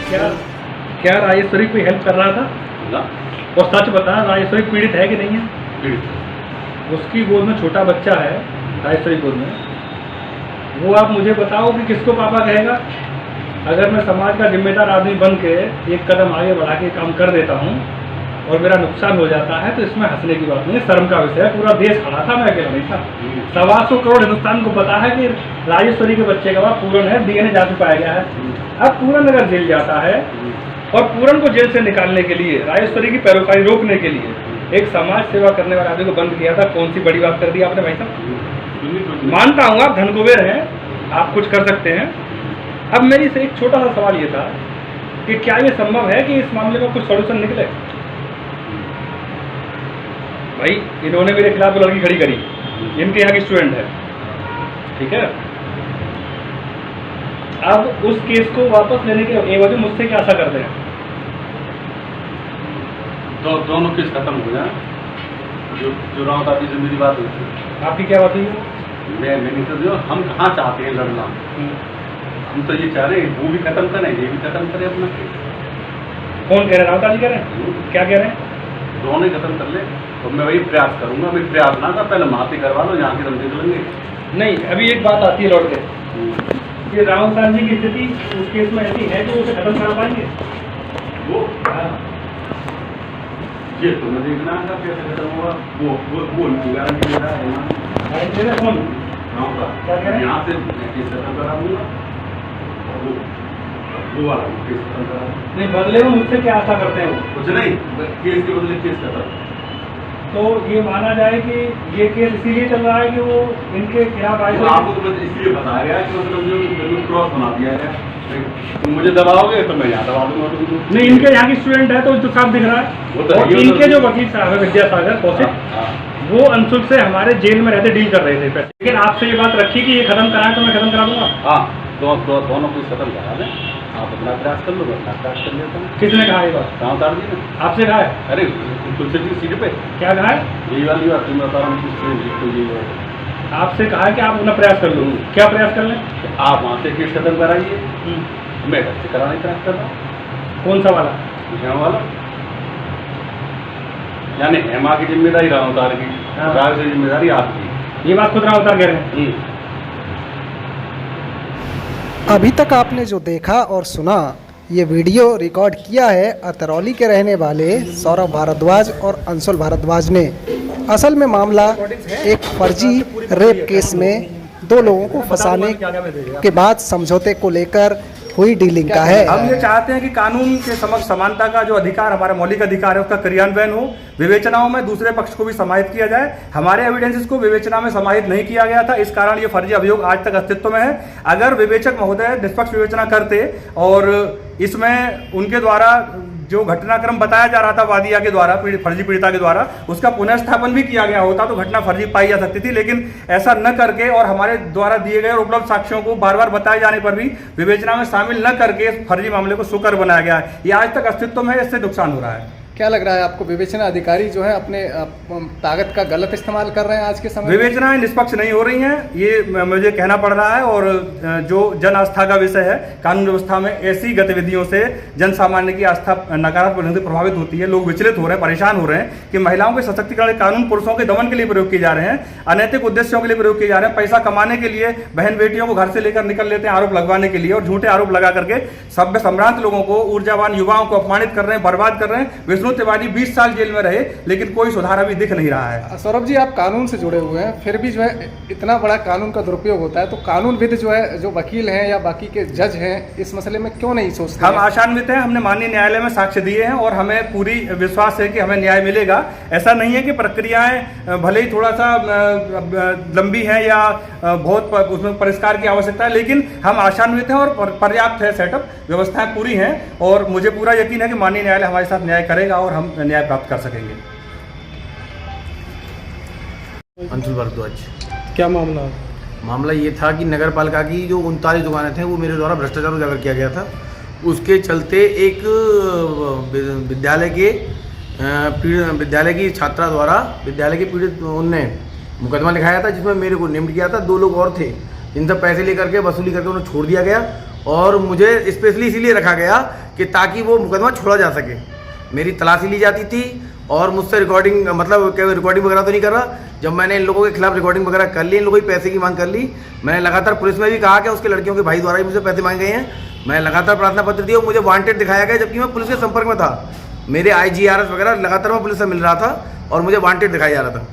क्या क्या राजेश्वरी कोई हेल्प कर रहा था ना। और सच बता, राजेश्वरी पीड़ित है कि नहीं है? पीड़ित उसकी गोद में छोटा बच्चा है, राजेश्वरी गोद में, वो आप मुझे बताओ कि किसको पापा कहेगा? अगर मैं समाज का जिम्मेदार आदमी बन के एक कदम आगे बढ़ा के काम कर देता हूँ और मेरा नुकसान हो जाता है तो इसमें हंसने की बात नहीं है, शर्म का विषय है। पूरा देश खड़ा था, मैं अकेला नहीं था। 125 करोड़ हिंदुस्तान को पता है कि राजेश्वरी के बच्चे का बाप पूरन है, डीएनए जांच में पाया गया है। अब पूरन अगर जेल जाता है और पूरन को जेल से निकालने के लिए, राजेश्वरी की पैरोकारी रोकने के लिए एक समाज सेवा करने वाले आदमी को बंद किया था, कौन सी बड़ी बात कर दी आपने भाई साहब? मानता हूँ आप धनकुबेर हैं, आप कुछ कर सकते हैं। अब मेरी से एक छोटा सा सवाल ये था कि क्या ये संभव है कि इस मामले में कुछ सॉल्यूशन निकले? भाई इन्होंने मेरे खिलाफ वो लड़की खड़ी करी, इनके यहाँ की स्टूडेंट है, ठीक है। अब उस केस को वापस लेने के एवज में मुझसे क्या आशा करते हैं? दोनों केस खत्म हो जाए। जो रावत आदि से मेरी बात हुई थी, आपकी क्या बात हुई? मैं नहीं तो हम कहाँ चाहते हैं लड़ना। हम तो ये चाह रहे हैं वो भी खत्म करें, ये भी खत्म करें अपना केस। कौन कह रहे हैं? रावत जी कह रहे हैं? क्या कह रहे हैं? दोनों ही खत्म कर ले तो मैं वही प्रयास करूंगा। मैं प्रयास ना कर, पहले माफी करवा लो, यहाँ की हम देख लेंगे। नहीं, अभी एक बात आती है लौट के कि रावत जी की स्थिति उस केस में ऐसी है कि उसे खत्म करा पाएंगे वो ये तुम्हें देखना था कैसे खत्म हुआ। वो गारंटी दे रहा है कौन? क्या कह रहे हैं? यहाँ से केस खत्म करा दूंगा, वो वाला केस खत्म करा। नहीं, बदले में मुझसे क्या आशा करते हैं वो? कुछ नहीं, केस के बदले केस खत्म। तो ये माना जाए कि ये केस इसीलिए चल रहा है कि वो इनके खिलाफ आए। आपको तो इसलिए बताया गया कि मतलब जो क्रॉस बना दिया है, तुम मुझे दबाओगे तो मैं यहाँ दबा दूंगा तुमको। नहीं, इनके यहाँ की स्टूडेंट है तो साफ दिख रहा है। और इनके जो वकील साहब है विद्यासागर कौशिक, वो अंशुल से हमारे जेल में रहते डील कर रहे थे पैसे। लेकिन आपसे ये बात रखी कि ये खत्म कराए तो मैं खत्म करा दूंगा। हाँ, दोनों को खत्म करा दें। आप अपना प्रयास कर लो, अपना प्रयास कर लेता हूँ। किसने कहा ये बात? कहाँ उतार दी? आपसे कहा है? अरे तुलसी जी सीट पे क्या कहा है? यही वाली बात तुम बता रहा हूँ। आपसे कहा है कि आप अपना प्रयास कर लो। क्या प्रयास कर लें? आप वहाँ से केस खत्म कराइए, मैं घर से कराने का प्रयास कर रहा हूँ। कौन सा वाला? हेमा वाला, यानी हेमा की जिम्मेदारी राव उतार की, राव की जिम्मेदारी आपकी। ये बात खुद राव उतार कह रहे हैं। अभी तक आपने जो देखा और सुना, ये वीडियो रिकॉर्ड किया है अतरौली के रहने वाले सौरभ भारद्वाज और अंशुल भारद्वाज ने। असल में मामला एक फर्जी रेप केस में दो लोगों को फंसाने के बाद समझौते को लेकर हुई डीलिंग का है। हम ये चाहते हैं कि कानून के समक्ष समानता का जो अधिकार, हमारा मौलिक अधिकार है, उसका क्रियान्वयन हो। विवेचनाओं में दूसरे पक्ष को भी समाहित किया जाए। हमारे एविडेंसेस को विवेचना में समाहित नहीं किया गया था, इस कारण ये फर्जी अभियोग आज तक अस्तित्व में है। अगर विवेचक महोदय निष्पक्ष विवेचना करते और इसमें उनके द्वारा जो घटनाक्रम बताया जा रहा था वादिया के द्वारा, फर्जी पीड़िता के द्वारा, उसका पुनर्स्थापन भी किया गया होता तो घटना फर्जी पाई जा सकती थी। लेकिन ऐसा न करके और हमारे द्वारा दिए गए और उपलब्ध साक्ष्यों को बार बार बताए जाने पर भी विवेचना में शामिल न करके इस फर्जी मामले को सुकर बनाया गया है। ये आज तक अस्तित्व में है, इससे नुकसान हो रहा है। क्या लग रहा है आपको, विवेचना अधिकारी जो है अपने ताकत का गलत इस्तेमाल कर रहे हैं आज के समय? विवेचनाएं निष्पक्ष नहीं हो रही हैं, ये मुझे कहना पड़ रहा है। और जो जन आस्था का विषय है, कानून व्यवस्था में ऐसी गतिविधियों से जन सामान्य की आस्था नकारात्मक ढंग से प्रभावित होती है। लोग विचलित हो रहे हैं, परेशान हो रहे हैं कि महिलाओं के सशक्तिकरण कानून पुरुषों के दमन के लिए प्रयोग किए जा रहे हैं, अनैतिक उद्देश्यों के लिए प्रयोग किए जा रहे हैं। पैसा कमाने के लिए बहन बेटियों को घर से लेकर निकल लेते हैं आरोप लगवाने के लिए, और झूठे आरोप लगा करके सभ्य सम्रांत लोगों को, ऊर्जावान युवाओं को अपमानित कर रहे हैं, बर्बाद कर रहे हैं। विष्णु तिवारी 20 साल जेल में रहे, लेकिन कोई सुधार अभी दिख नहीं रहा है। सौरभ जी, आप कानून से जुड़े हुए हैं, फिर भी जो है इतना बड़ा कानून का दुरुपयोग होता है, तो कानूनविद जो है, जो वकील हैं या बाकी के जज हैं, इस मसले में क्यों नहीं सोचते? हम आशान्वित हैं, हमने माननीय न्यायालय में साक्ष्य दिए हैं और हमें पूरी विश्वास है कि हमें न्याय मिलेगा। ऐसा नहीं है कि प्रक्रियाएं भले ही थोड़ा सा लंबी हैं या बहुत उसमें परिष्कार की आवश्यकता है, लेकिन हम आशान्वित हैं और पर्याप्त है, सेटअप व्यवस्थाएं पूरी हैं। और मुझे पूरा यकीन है कि माननीय न्यायालय हमारे साथ न्याय करेगा और हम न्याय प्राप्त कर सकेंगे। अंशुल भारद्वाज। क्या मामला? मामला ये था कि नगर पालिका की जो 39 दुकानें थे वो मेरे द्वारा भ्रष्टाचार उजागर किया गया था। उसके चलते एक विद्यालय की छात्रा द्वारा विद्यालय के पीड़ित उनने मुकदमा लिखाया था, जिसमें मेरे को निम्न किया था। 2 लोग और थे, जिनसे पैसे लेकर के वसूली करके उन्हें छोड़ दिया गया और मुझे स्पेशली इसीलिए रखा गया कि ताकि वो मुकदमा छोड़ा जा सके। मेरी तलाशी ली जाती थी और मुझसे रिकॉर्डिंग, मतलब क्या रिकॉर्डिंग वगैरह तो नहीं कर रहा। जब मैंने इन लोगों के खिलाफ रिकॉर्डिंग वगैरह कर ली, इन लोगों की पैसे की मांग कर ली, मैंने लगातार पुलिस में भी कहा कि उसके लड़कियों के भाई द्वारा भी मुझसे पैसे मांगे गए हैं। मैं लगातार प्रार्थना पत्र दिया, मुझे वांटेड दिखाया गया, जबकि मैं पुलिस के संपर्क में था। मेरे IGRS वगैरह लगातार मैं पुलिस से मिल रहा था और मुझे वांटेड दिखाया जा रहा था।